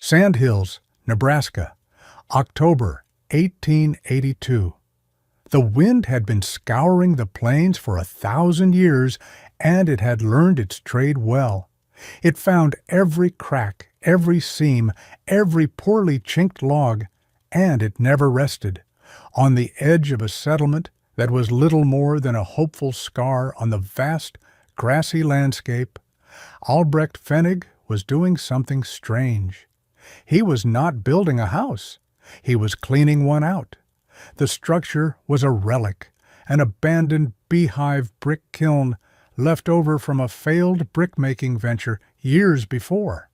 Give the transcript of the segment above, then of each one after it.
Sandhills, Nebraska, October 1882. The wind had been scouring the plains for 1,000 years, and it had learned its trade well. It found every crack, every seam, every poorly chinked log, and it never rested. On the edge of a settlement that was little more than a hopeful scar on the vast, grassy landscape, Albrecht Fenig was doing something strange. He was not building a house. He was cleaning one out. The structure was a relic, an abandoned beehive brick kiln left over from a failed brick-making venture years before.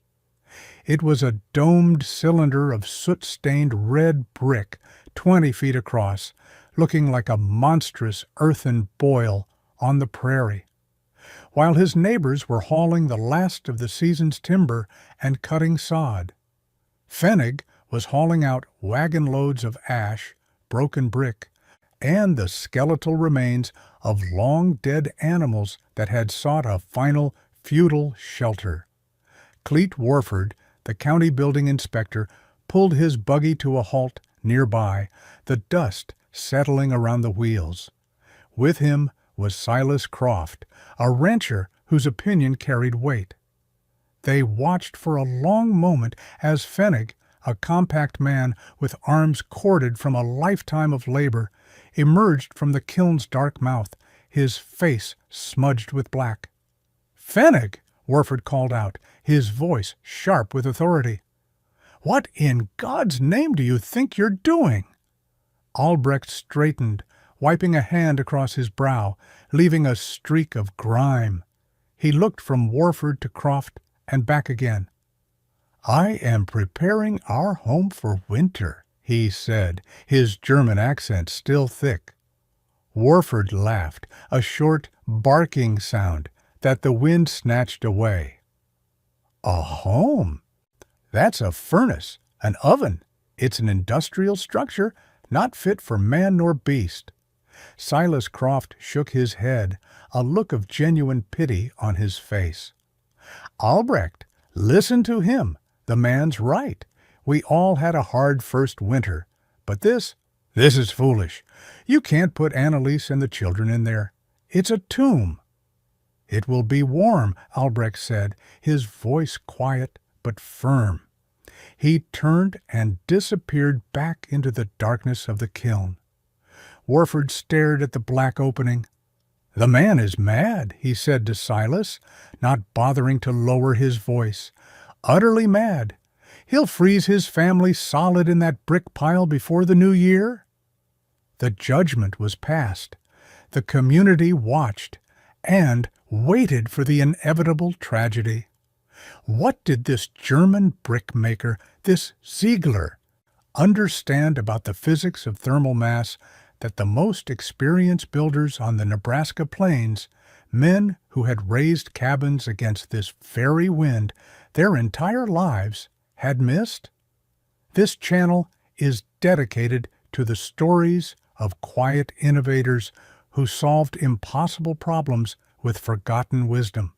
It was a domed cylinder of soot-stained red brick 20 feet across, looking like a monstrous earthen boil on the prairie. While his neighbors were hauling the last of the season's timber and cutting sod, Fenig was hauling out wagon loads of ash, broken brick, and the skeletal remains of long-dead animals that had sought a final feudal shelter. Cleet Warford, the county building inspector, pulled his buggy to a halt nearby, the dust settling around the wheels. With him was Silas Croft, a rancher whose opinion carried weight. They watched for a long moment as Fenig, a compact man with arms corded from a lifetime of labor, emerged from the kiln's dark mouth, his face smudged with black. "Fenig!" Warford called out, his voice sharp with authority. "What in God's name do you think you're doing?" Albrecht straightened, wiping a hand across his brow, leaving a streak of grime. He looked from Warford to Croft and back again. "I am preparing our home for winter," he said, his German accent still thick. Warford laughed, a short, barking sound that the wind snatched away. "A home? That's a furnace, an oven. It's an industrial structure, not fit for man nor beast." Silas Croft shook his head, a look of genuine pity on his face. "Albrecht, listen to him. The man's right. We all had a hard first winter. But this is foolish. You can't put Annalise and the children in there. It's a tomb." "It will be warm," Albrecht said, his voice quiet but firm. He turned and disappeared back into the darkness of the kiln. Warford stared at the black opening. "The man is mad," he said to Silas, not bothering to lower his voice. "Utterly mad. He'll freeze his family solid in that brick pile before the new year." The judgment was passed. The community watched and waited for the inevitable tragedy. What did this German brickmaker, this Ziegler, understand about the physics of thermal mass that the most experienced builders on the Nebraska plains, men who had raised cabins against this very wind their entire lives, had missed? This channel is dedicated to the stories of quiet innovators who solved impossible problems with forgotten wisdom.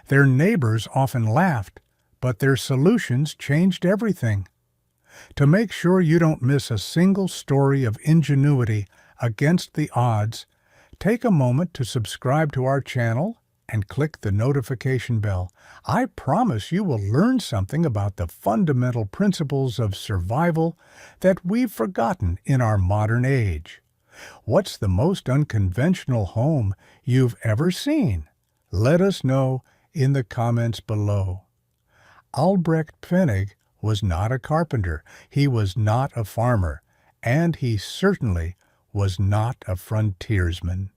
Their neighbors often laughed, but their solutions changed everything. To make sure you don't miss a single story of ingenuity against the odds, take a moment to subscribe to our channel and click the notification bell. I promise you will learn something about the fundamental principles of survival that we've forgotten in our modern age. What's the most unconventional home you've ever seen? Let us know in the comments below. Albrecht Fenig was not a carpenter, he was not a farmer, and he certainly was not a frontiersman.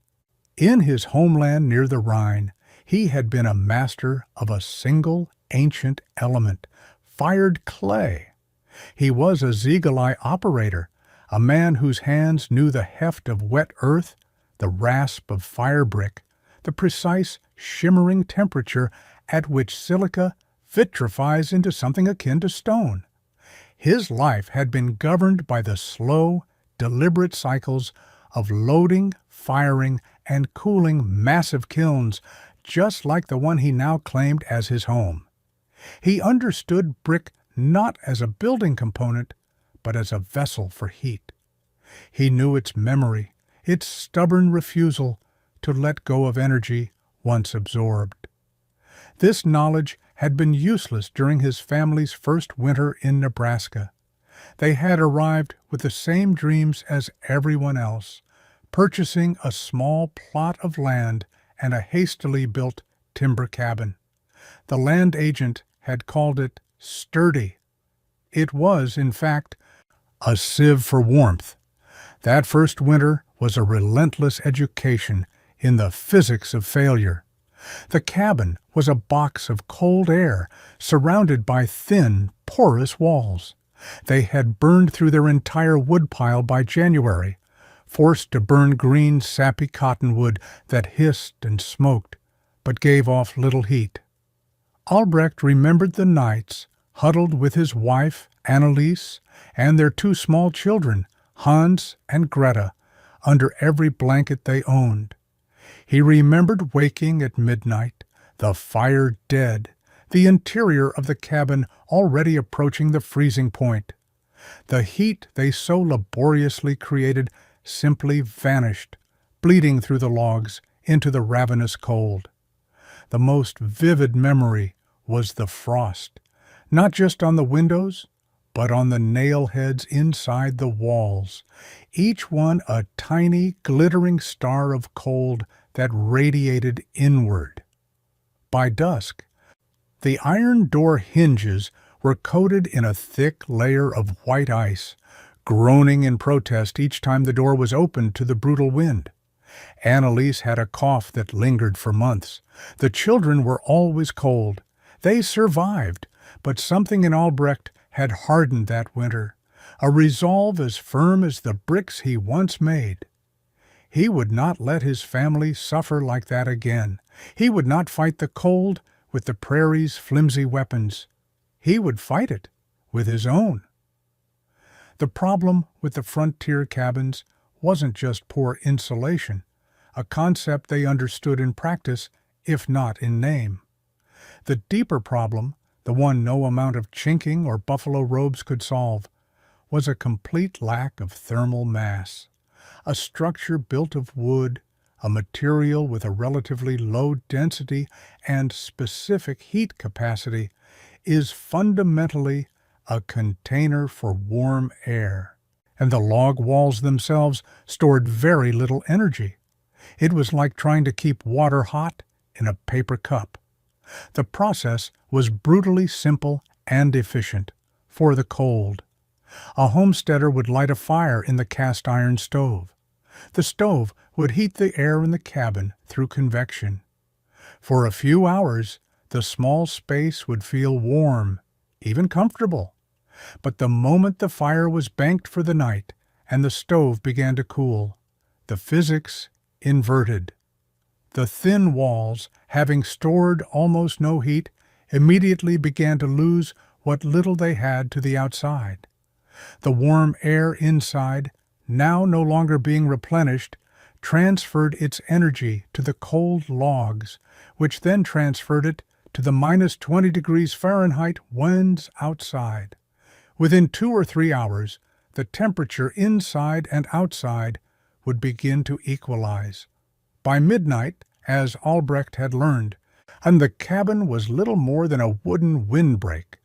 In his homeland near the Rhine, he had been a master of a single ancient element, fired clay. He was a Ziegler operator, a man whose hands knew the heft of wet earth, the rasp of fire brick, the precise shimmering temperature at which silica vitrifies into something akin to stone. His life had been governed by the slow, deliberate cycles of loading, firing, and cooling massive kilns, just like the one he now claimed as his home. He understood brick not as a building component, but as a vessel for heat. He knew its memory, its stubborn refusal to let go of energy once absorbed. This knowledge had been useless during his family's first winter in Nebraska. They had arrived with the same dreams as everyone else, purchasing a small plot of land and a hastily built timber cabin. The land agent had called it sturdy. It was, in fact, a sieve for warmth. That first winter was a relentless education in the physics of failure. The cabin was a box of cold air surrounded by thin, porous walls. They had burned through their entire woodpile by January, forced to burn green, sappy cottonwood that hissed and smoked, but gave off little heat. Albrecht remembered the nights, huddled with his wife, Anneliese, and their two small children, Hans and Greta, under every blanket they owned. He remembered waking at midnight, the fire dead, the interior of the cabin already approaching the freezing point. The heat they so laboriously created simply vanished, bleeding through the logs into the ravenous cold. The most vivid memory was the frost, not just on the windows, but on the nail heads inside the walls, each one a tiny, glittering star of cold that radiated inward. By dusk, the iron door hinges were coated in a thick layer of white ice, groaning in protest each time the door was opened to the brutal wind. Anneliese had a cough that lingered for months. The children were always cold. They survived, but something in Albrecht had hardened that winter, a resolve as firm as the bricks he once made. He would not let his family suffer like that again. He would not fight the cold with the prairie's flimsy weapons. He would fight it with his own. The problem with the frontier cabins wasn't just poor insulation, a concept they understood in practice, if not in name. The deeper problem, the one no amount of chinking or buffalo robes could solve, was a complete lack of thermal mass. A structure built of wood, a material with a relatively low density and specific heat capacity, is fundamentally a container for warm air, and the log walls themselves stored very little energy. It was like trying to keep water hot in a paper cup. The process was brutally simple and efficient for the cold. A homesteader would light a fire in the cast iron stove. The stove would heat the air in the cabin through convection. For a few hours, the small space would feel warm, even comfortable. But the moment the fire was banked for the night and the stove began to cool, the physics inverted. The thin walls, having stored almost no heat, immediately began to lose what little they had to the outside. The warm air inside, now no longer being replenished, transferred its energy to the cold logs, which then transferred it to the -20 degrees Fahrenheit winds outside. Within 2 or 3 hours, the temperature inside and outside would begin to equalize. By midnight, as Albrecht had learned, and the cabin was little more than a wooden windbreak.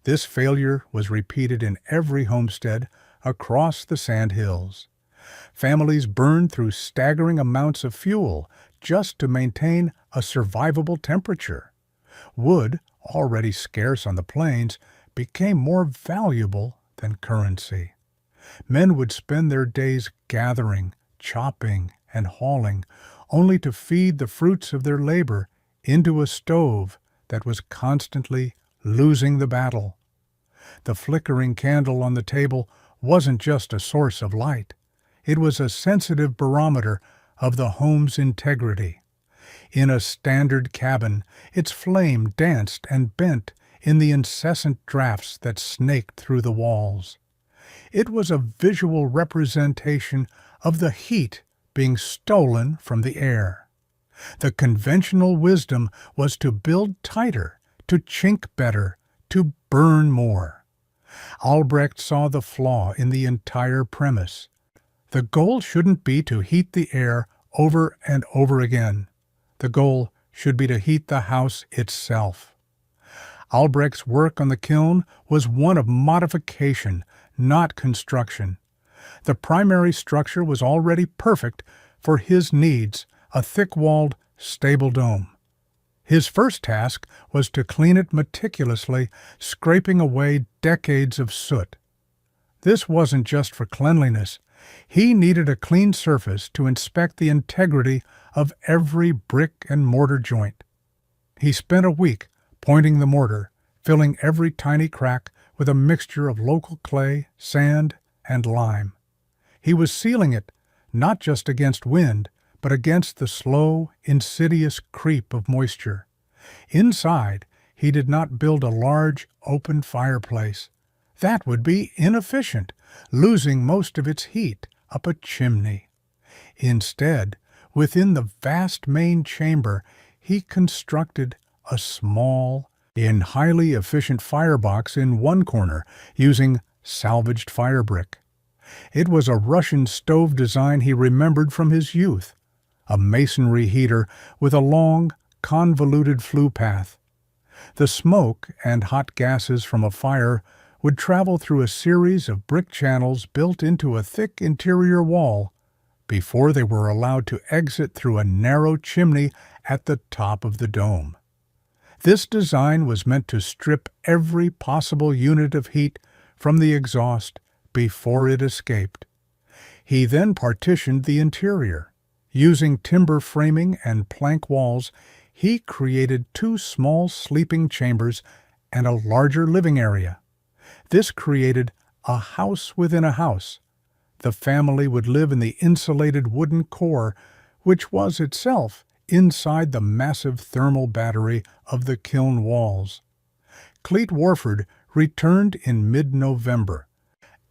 This failure was repeated in every homestead across the sand hills. Families burned through staggering amounts of fuel just to maintain a survivable temperature. Wood, already scarce on the plains, became more valuable than currency. Men would spend their days gathering, chopping, and hauling, only to feed the fruits of their labor into a stove that was constantly losing the battle. The flickering candle on the table wasn't just a source of light. It was a sensitive barometer of the home's integrity. In a standard cabin, its flame danced and bent in the incessant drafts that snaked through the walls. It was a visual representation of the heat being stolen from the air. The conventional wisdom was to build tighter, to chink better, to burn more. Albrecht saw the flaw in the entire premise. The goal shouldn't be to heat the air over and over again. The goal should be to heat the house itself. Albrecht's work on the kiln was one of modification, not construction. The primary structure was already perfect for his needs, a thick-walled, stable dome. His first task was to clean it meticulously, scraping away decades of soot. This wasn't just for cleanliness. He needed a clean surface to inspect the integrity of every brick and mortar joint. He spent a week pointing the mortar, filling every tiny crack with a mixture of local clay, sand, and lime. He was sealing it not just against wind, but against the slow, insidious creep of moisture. Inside, he did not build a large, open fireplace. That would be inefficient, losing most of its heat up a chimney. Instead, within the vast main chamber, he constructed a small, highly efficient firebox in one corner using salvaged fire brick. It was a Russian stove design he remembered from his youth, a masonry heater with a long, convoluted flue path. The smoke and hot gases from a fire would travel through a series of brick channels built into a thick interior wall before they were allowed to exit through a narrow chimney at the top of the dome. This design was meant to strip every possible unit of heat from the exhaust before it escaped. He then partitioned the interior. Using timber framing and plank walls, he created 2 small sleeping chambers and a larger living area. This created a house within a house. The family would live in the insulated wooden core, which was itself inside the massive thermal battery of the kiln walls. Cleet Warford returned in mid-November,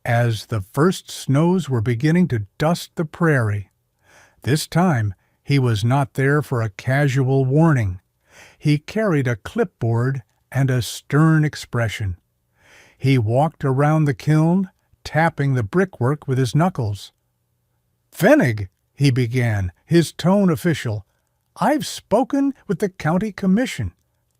as the first snows were beginning to dust the prairie. This time, he was not there for a casual warning. He carried a clipboard and a stern expression. He walked around the kiln, tapping the brickwork with his knuckles. "Fenig," he began, his tone official, "I've spoken with the county commission.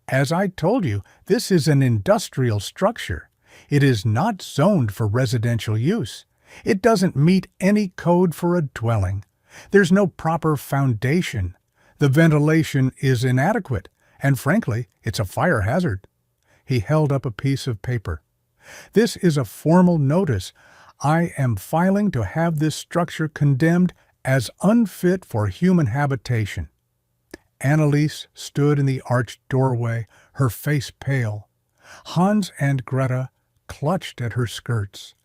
As I told you, this is an industrial structure. It is not zoned for residential use. It doesn't meet any code for a dwelling. There's no proper foundation. The ventilation is inadequate, and frankly, it's a fire hazard." He held up a piece of paper. "This is a formal notice. I am filing to have this structure condemned as unfit for human habitation." Anneliese stood in the arched doorway, her face pale. Hans and Greta clutched at her skirts.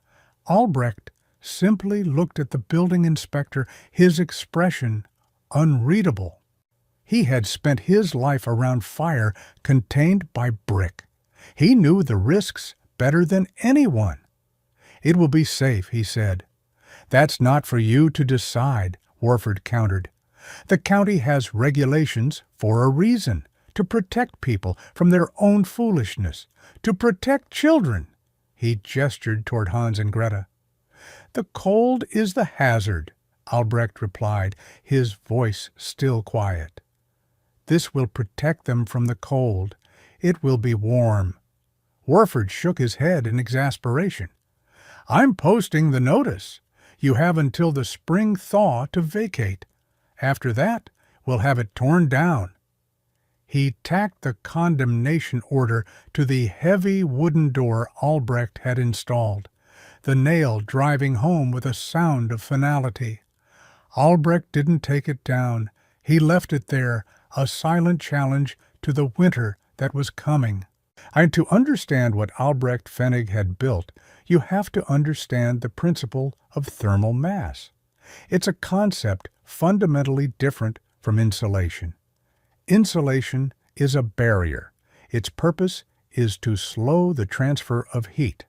Albrecht simply looked at the building inspector, his expression unreadable. He had spent his life around fire contained by brick. He knew the risks better than anyone. "It will be safe," he said. "That's not for you to decide," Warford countered. "The county has regulations for a reason, to protect people from their own foolishness, to protect children." He gestured toward Hans and Greta. "The cold is the hazard," Albrecht replied, his voice still quiet. "This will protect them from the cold. It will be warm." Warford shook his head in exasperation. "I'm posting the notice. You have until the spring thaw to vacate. After that, we'll have it torn down." He tacked the condemnation order to the heavy wooden door Albrecht had installed, the nail driving home with a sound of finality. Albrecht didn't take it down. He left it there, a silent challenge to the winter that was coming. And to understand what Albrecht Fenig had built, you have to understand the principle of thermal mass. It's a concept fundamentally different from insulation. Insulation is a barrier. Its purpose is to slow the transfer of heat.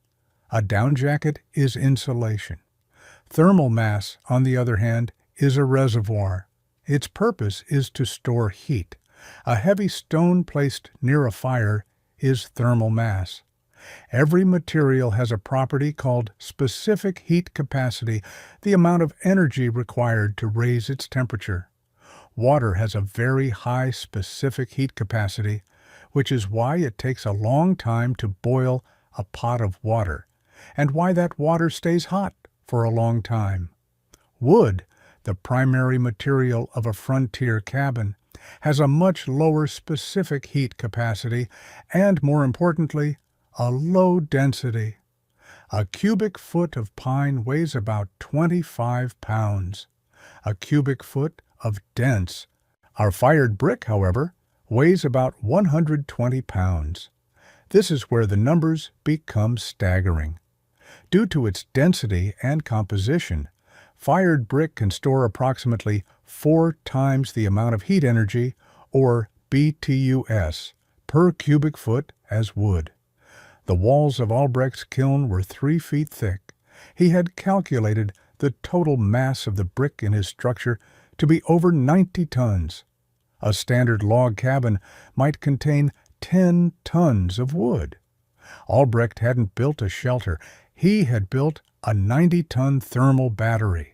A down jacket is insulation. Thermal mass, on the other hand, is a reservoir. Its purpose is to store heat. A heavy stone placed near a fire is thermal mass. Every material has a property called specific heat capacity, the amount of energy required to raise its temperature. Water has a very high specific heat capacity, which is why it takes a long time to boil a pot of water, and why that water stays hot for a long time. Wood, the primary material of a frontier cabin, has a much lower specific heat capacity and, more importantly, a low density. A cubic foot of pine weighs about 25 pounds. A cubic foot of dense. Our fired brick, however, weighs about 120 pounds. This is where the numbers become staggering. Due to its density and composition, fired brick can store approximately 4 times the amount of heat energy, or BTUs, per cubic foot as wood. The walls of Albrecht's kiln were 3 feet thick. He had calculated the total mass of the brick in his structure to be over 90 tons. A standard log cabin might contain 10 tons of wood. Albrecht hadn't built a shelter. He had built a 90-ton thermal battery.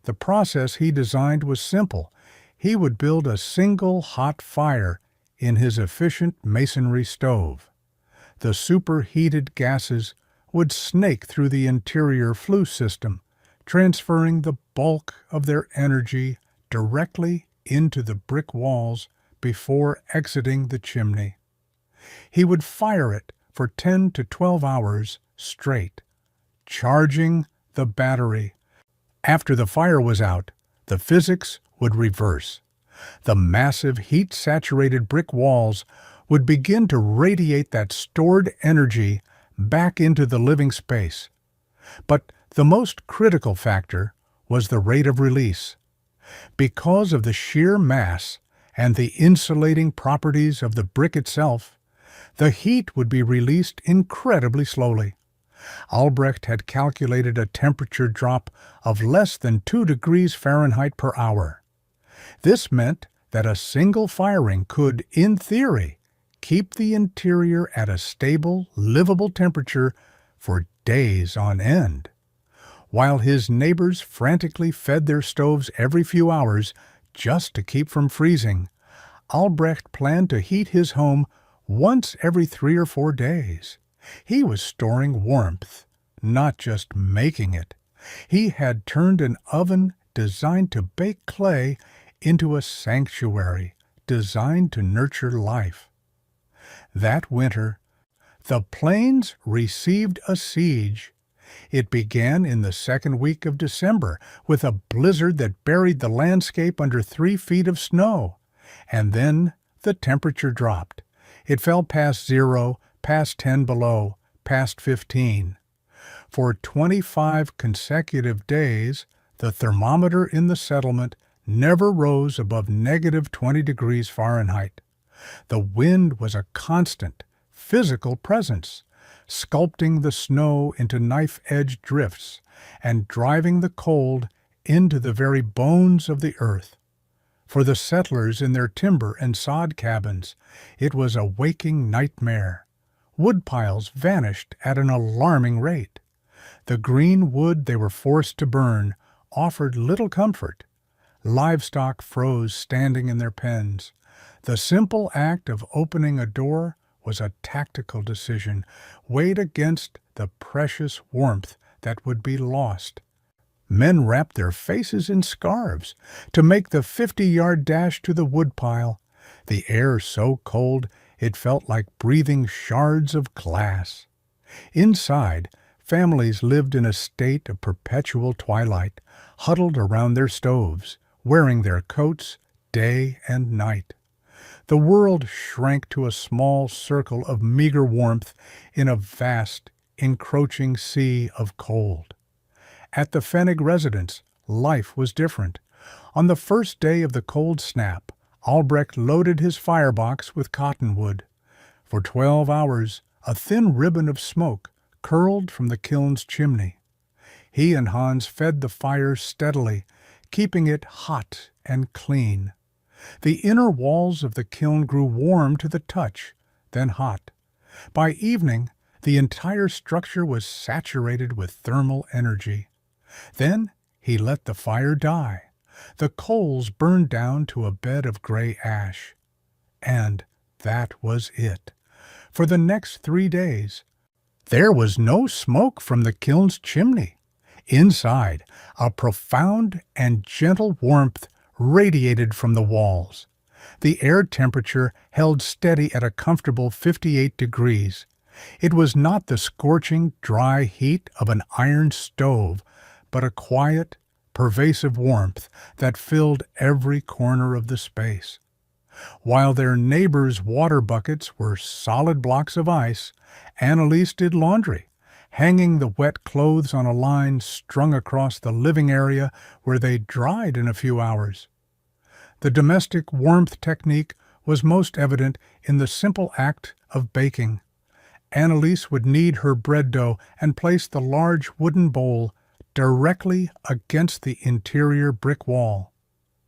The process he designed was simple. He would build a single hot fire in his efficient masonry stove. The superheated gases would snake through the interior flue system, transferring the bulk of their energy directly into the brick walls before exiting the chimney. He would fire it for 10 to 12 hours straight, charging the battery. After the fire was out, the physics would reverse. The massive heat-saturated brick walls would begin to radiate that stored energy back into the living space. But the most critical factor was the rate of release. Because of the sheer mass and the insulating properties of the brick itself, the heat would be released incredibly slowly. Albrecht had calculated a temperature drop of less than 2 degrees Fahrenheit per hour. This meant that a single firing could, in theory, keep the interior at a stable, livable temperature for days on end. While his neighbors frantically fed their stoves every few hours just to keep from freezing, Albrecht planned to heat his home once every 3 or 4 days. He was storing warmth, not just making it. He had turned an oven designed to bake clay into a sanctuary designed to nurture life. That winter, the plains received a siege. It began in the second week of December with a blizzard that buried the landscape under 3 feet of snow. And then the temperature dropped. It fell past 0, past 10 below, past 15. For 25 consecutive days, the thermometer in the settlement never rose above negative 20 degrees Fahrenheit. The wind was a constant, physical presence, sculpting the snow into knife-edge drifts and driving the cold into the very bones of the earth. For the settlers in their timber and sod cabins, it was a waking nightmare. Woodpiles vanished at an alarming rate. The green wood they were forced to burn offered little comfort. Livestock froze standing in their pens. The simple act of opening a door was a tactical decision, weighed against the precious warmth that would be lost. Men wrapped their faces in scarves to make the 50-yard dash to the woodpile, the air so cold it felt like breathing shards of glass. Inside, families lived in a state of perpetual twilight, huddled around their stoves, wearing their coats day and night. The world shrank to a small circle of meager warmth in a vast, encroaching sea of cold. At the Fenig residence, life was different. On the first day of the cold snap, Albrecht loaded his firebox with cottonwood. For 12 hours, a thin ribbon of smoke curled from the kiln's chimney. He and Hans fed the fire steadily, keeping it hot and clean. The inner walls of the kiln grew warm to the touch, then hot. By evening, The entire structure was saturated with thermal energy. Then he let the fire die. The coals burned down to a bed of gray ash. And that was it. For the next 3 days, there was no smoke from the kiln's chimney. Inside, a profound and gentle warmth radiated from the walls. The air temperature held steady at a comfortable 58 degrees. It was not the scorching, dry heat of an iron stove, but a quiet, pervasive warmth that filled every corner of the space. While their neighbors' water buckets were solid blocks of ice, Annalise did laundry, hanging the wet clothes on a line strung across the living area where they dried in a few hours. The domestic warmth technique was most evident in the simple act of baking. Annalise would knead her bread dough and place the large wooden bowl directly against the interior brick wall.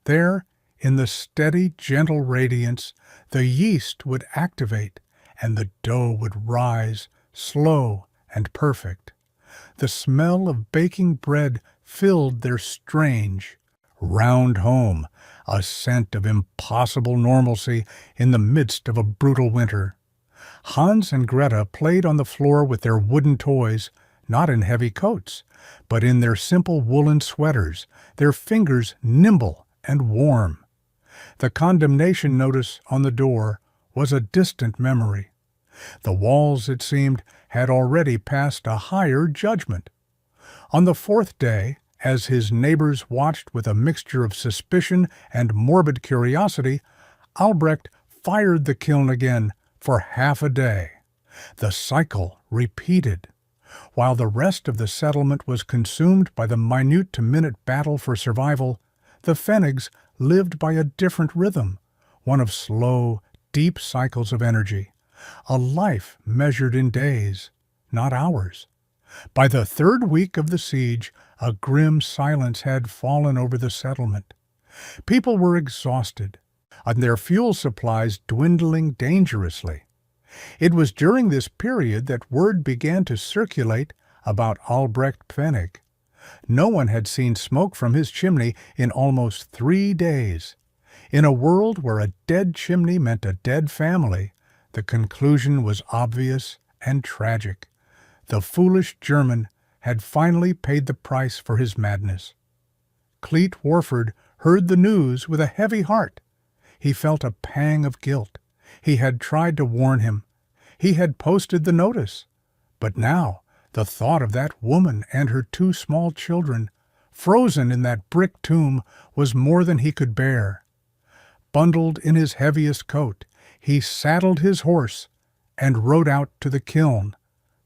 There, in the steady, gentle radiance, the yeast would activate, and the dough would rise, slow and perfect. The smell of baking bread filled their strange, round home, a scent of impossible normalcy in the midst of a brutal winter. Hans and Greta played on the floor with their wooden toys, not in heavy coats, but in their simple woolen sweaters, their fingers nimble and warm. The condemnation notice on the door was a distant memory. The walls, it seemed, had already passed a higher judgment. On the 4th day, as his neighbors watched with a mixture of suspicion and morbid curiosity, Albrecht fired the kiln again for half a day. The cycle repeated. While the rest of the settlement was consumed by the minute-to-minute battle for survival, the Fenigs lived by a different rhythm, one of slow, deep cycles of energy, a life measured in days, not hours. By the 3rd week of the siege, a grim silence had fallen over the settlement. People were exhausted, and their fuel supplies dwindling dangerously. It was during this period that word began to circulate about Albrecht Fenig. No one had seen smoke from his chimney in almost 3 days. In a world where a dead chimney meant a dead family, the conclusion was obvious and tragic. The foolish German had finally paid the price for his madness. Cleet Warford heard the news with a heavy heart. He felt a pang of guilt. He had tried to warn him. He had posted the notice. But now, the thought of that woman and her 2 small children, frozen in that brick tomb, was more than he could bear. Bundled in his heaviest coat, he saddled his horse and rode out to the kiln,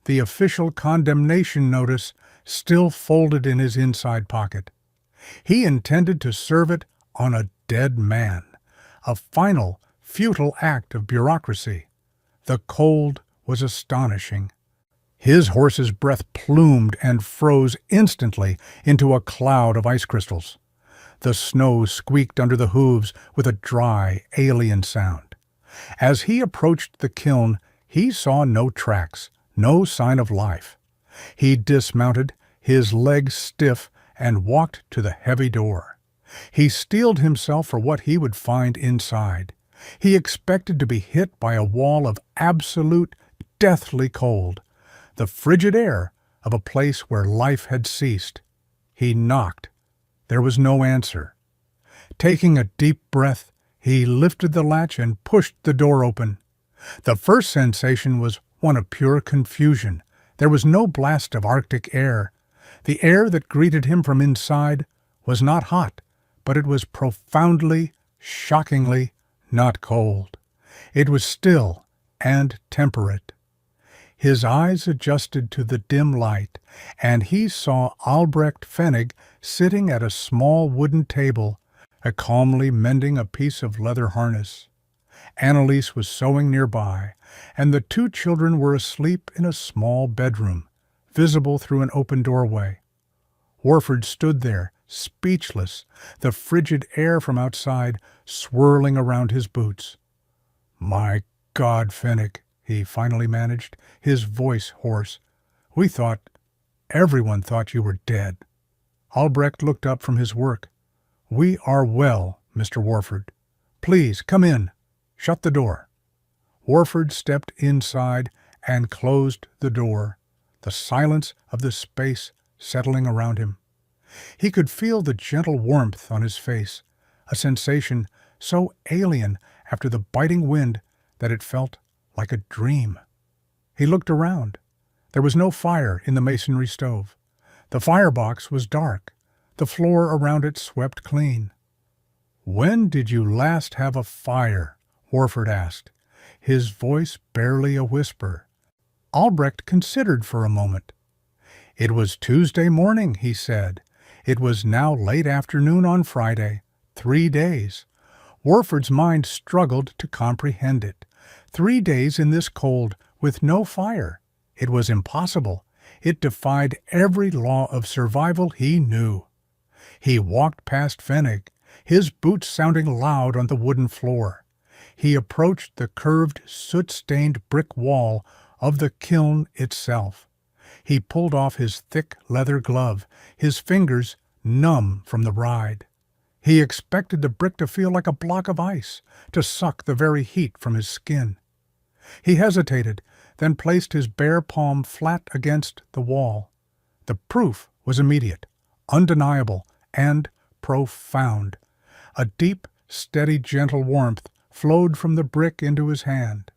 the official condemnation notice still folded in his inside pocket. He intended to serve it on a dead man, a final, futile act of bureaucracy. The cold was astonishing. His horse's breath plumed and froze instantly into a cloud of ice crystals. The snow squeaked under the hooves with a dry, alien sound. As he approached the kiln, he saw no tracks, no sign of life. He dismounted, his legs stiff, and walked to the heavy door. He steeled himself for what he would find inside. He expected to be hit by a wall of absolute, deathly cold, the frigid air of a place where life had ceased. He knocked. There was no answer. Taking a deep breath, he lifted the latch and pushed the door open. The first sensation was one of pure confusion. There was no blast of Arctic air. The air that greeted him from inside was not hot, but it was profoundly, shockingly not cold. It was still and temperate. His eyes adjusted to the dim light, and he saw Albrecht Fenig sitting at a small wooden table, calmly mending a piece of leather harness. Annalise was sewing nearby, and the 2 children were asleep in a small bedroom, visible through an open doorway. Warford stood there, speechless, the frigid air from outside swirling around his boots. "My God, Fenig," he finally managed, his voice hoarse. Everyone thought you were dead." Albrecht looked up from his work. "We are well, Mr. Warford. Please, come in. Shut the door." Warford stepped inside and closed the door, the silence of the space settling around him. He could feel the gentle warmth on his face, a sensation so alien after the biting wind that it felt like a dream. He looked around. There was no fire in the masonry stove. The firebox was dark, the floor around it swept clean. "When did you last have a fire?" Warford asked, his voice barely a whisper. Albrecht considered for a moment. "It was Tuesday morning," he said. "It was now late afternoon on Friday. 3 days." Warford's mind struggled to comprehend it. 3 days in this cold, with no fire. It was impossible. It defied every law of survival he knew. He walked past Fenig, his boots sounding loud on the wooden floor. He approached the curved, soot-stained brick wall of the kiln itself. He pulled off his thick leather glove, his fingers numb from the ride. He expected the brick to feel like a block of ice, to suck the very heat from his skin. He hesitated, then placed his bare palm flat against the wall. The proof was immediate, undeniable, and profound. A deep, steady, gentle warmth flowed from the brick into his hand.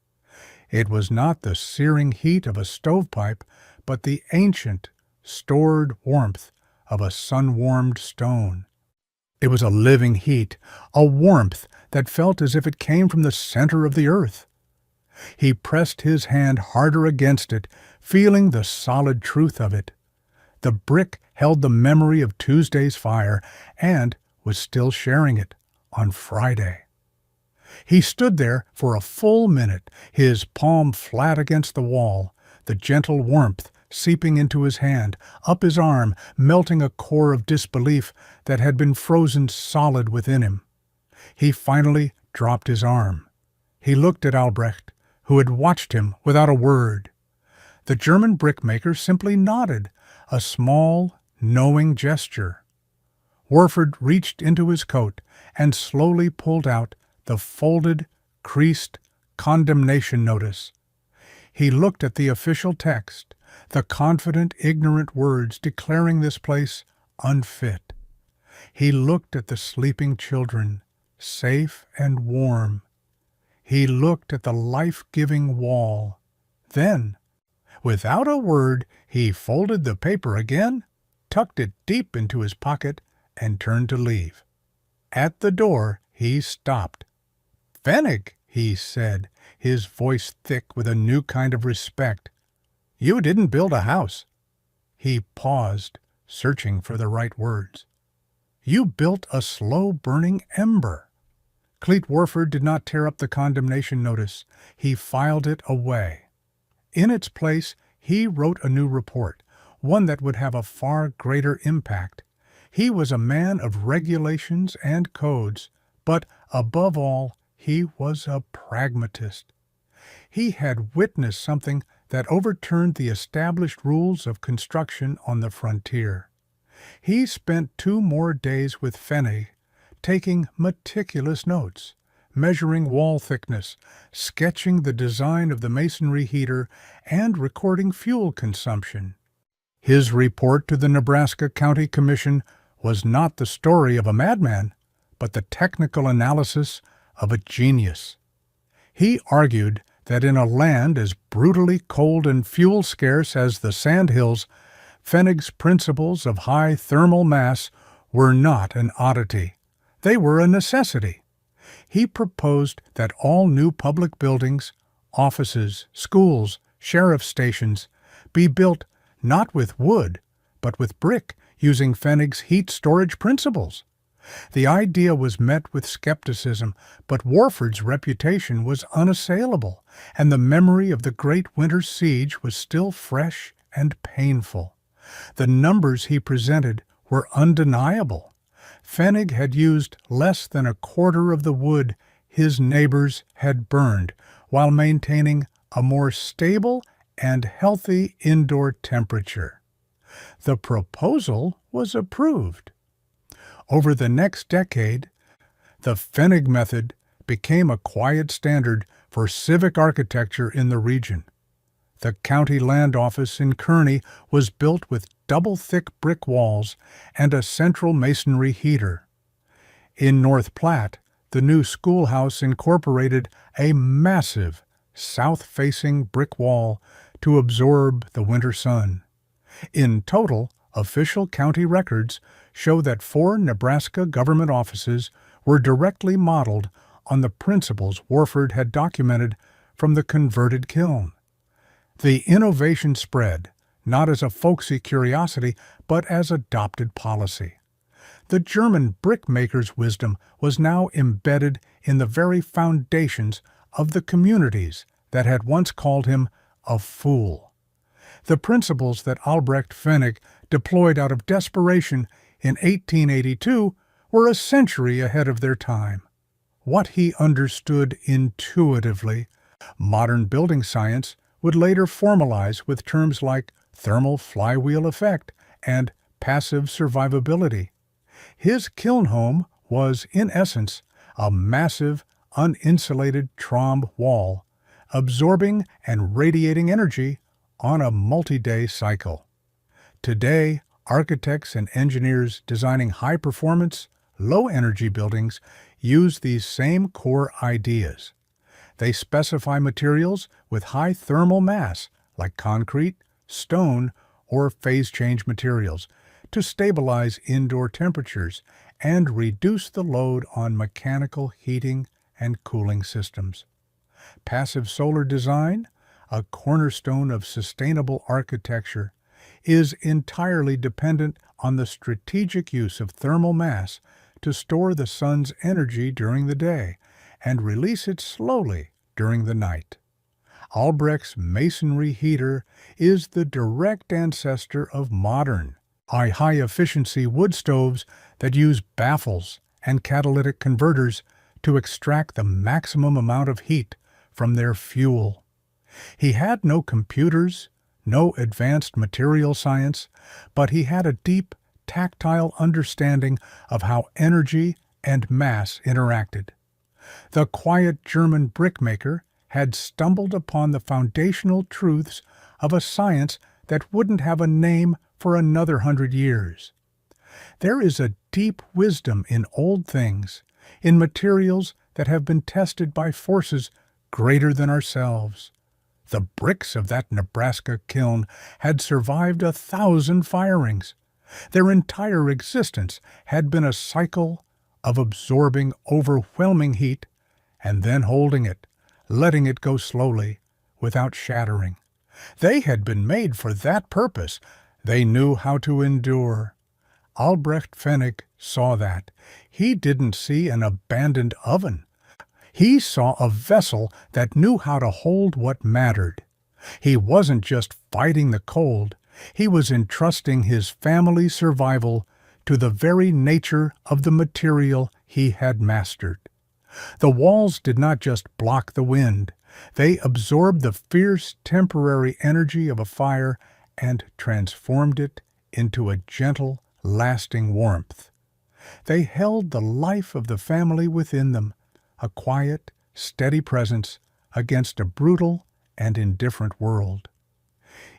It was not the searing heat of a stovepipe, but the ancient, stored warmth of a sun-warmed stone. It was a living heat, a warmth that felt as if it came from the center of the earth. He pressed his hand harder against it, feeling the solid truth of it. The brick held the memory of Tuesday's fire and was still sharing it on Friday. He stood there for a full minute, his palm flat against the wall, the gentle warmth seeping into his hand, up his arm, melting a core of disbelief that had been frozen solid within him. He finally dropped his arm. He looked at Albrecht, who had watched him without a word. The German brickmaker simply nodded, a small, knowing gesture. Warford reached into his coat and slowly pulled out the folded, creased condemnation notice. He looked at the official text, the confident, ignorant words declaring this place unfit. He looked at the sleeping children, safe and warm. He looked at the life-giving wall. Then, without a word, he folded the paper again, tucked it deep into his pocket, and turned to leave. At the door, he stopped. "Fenig," he said, his voice thick with a new kind of respect. "You didn't build a house." He paused, searching for the right words. "You built a slow-burning ember." Cleet Warford did not tear up the condemnation notice. He filed it away. In its place, he wrote a new report, one that would have a far greater impact. He was a man of regulations and codes, but above all, he was a pragmatist. He had witnessed something that overturned the established rules of construction on the frontier. He spent 2 more days with Fenig, taking meticulous notes, measuring wall thickness, sketching the design of the masonry heater, and recording fuel consumption. His report to the Nebraska County Commission was not the story of a madman, but the technical analysis of a genius. He argued that in a land as brutally cold and fuel-scarce as the Sandhills, Fenig's principles of high thermal mass were not an oddity. They were a necessity. He proposed that all new public buildings, offices, schools, sheriff stations, be built not with wood, but with brick, using Fenig's heat storage principles. The idea was met with skepticism, but Warford's reputation was unassailable, and the memory of the great winter siege was still fresh and painful. The numbers he presented were undeniable. Fenig had used less than a quarter of the wood his neighbors had burned, while maintaining a more stable and healthy indoor temperature. The proposal was approved. Over the next decade, the Fenig method became a quiet standard for civic architecture in the region. The county land office in Kearney was built with double-thick brick walls and a central masonry heater. In North Platte, the new schoolhouse incorporated a massive south-facing brick wall to absorb the winter sun. In total, official county records show that 4 Nebraska government offices were directly modeled on the principles Warford had documented from the converted kiln. The innovation spread, not as a folksy curiosity, but as adopted policy. The German brickmaker's wisdom was now embedded in the very foundations of the communities that had once called him a fool. The principles that Albrecht Fenig deployed out of desperation in 1882 were a century ahead of their time. What he understood intuitively, modern building science would later formalize with terms like thermal flywheel effect and passive survivability. His kiln home was, in essence, a massive, uninsulated trombe wall, absorbing and radiating energy on a multi-day cycle. Today, architects and engineers designing high-performance, low-energy buildings use these same core ideas. They specify materials with high thermal mass, like concrete, stone, or phase-change materials, to stabilize indoor temperatures and reduce the load on mechanical heating and cooling systems. Passive solar design, a cornerstone of sustainable architecture, is entirely dependent on the strategic use of thermal mass to store the sun's energy during the day and release it slowly during the night. Albrecht's masonry heater is the direct ancestor of modern, high-efficiency wood stoves that use baffles and catalytic converters to extract the maximum amount of heat from their fuel. He had no computers, no advanced material science, but he had a deep, tactile understanding of how energy and mass interacted. The quiet German brickmaker had stumbled upon the foundational truths of a science that wouldn't have a name for another 100 years. There is a deep wisdom in old things, in materials that have been tested by forces greater than ourselves. The bricks of that Nebraska kiln had survived 1,000 firings. Their entire existence had been a cycle of absorbing overwhelming heat and then holding it, letting it go slowly, without shattering. They had been made for that purpose. They knew how to endure. Albrecht Fenig saw that. He didn't see an abandoned oven. He saw a vessel that knew how to hold what mattered. He wasn't just fighting the cold. He was entrusting his family's survival to the very nature of the material he had mastered. The walls did not just block the wind. They absorbed the fierce temporary energy of a fire and transformed it into a gentle, lasting warmth. They held the life of the family within them, a quiet, steady presence against a brutal and indifferent world.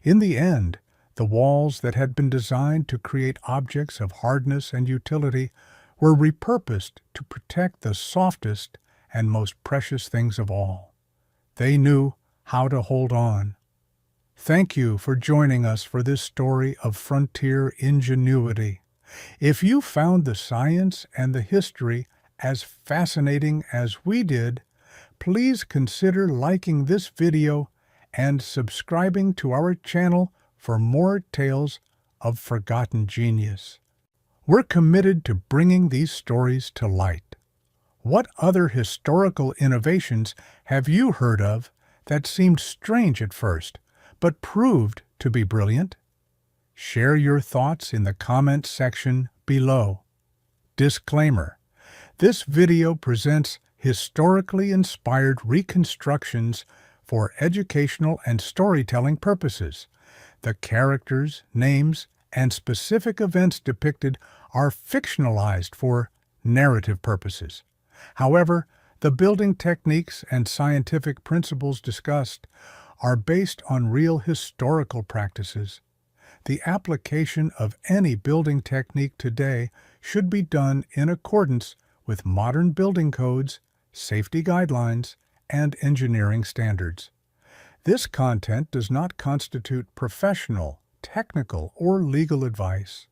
In the end, the walls that had been designed to create objects of hardness and utility were repurposed to protect the softest and most precious things of all. They knew how to hold on. Thank you for joining us for this story of frontier ingenuity. If you found the science and the history as fascinating as we did, please consider liking this video and subscribing to our channel for more tales of forgotten genius. We're committed to bringing these stories to light. What other historical innovations have you heard of that seemed strange at first, but proved to be brilliant? Share your thoughts in the comments section below. Disclaimer: this video presents historically inspired reconstructions for educational and storytelling purposes. The characters, names, and specific events depicted are fictionalized for narrative purposes. However, the building techniques and scientific principles discussed are based on real historical practices. The application of any building technique today should be done in accordance with modern building codes, safety guidelines, and engineering standards. This content does not constitute professional, technical, or legal advice.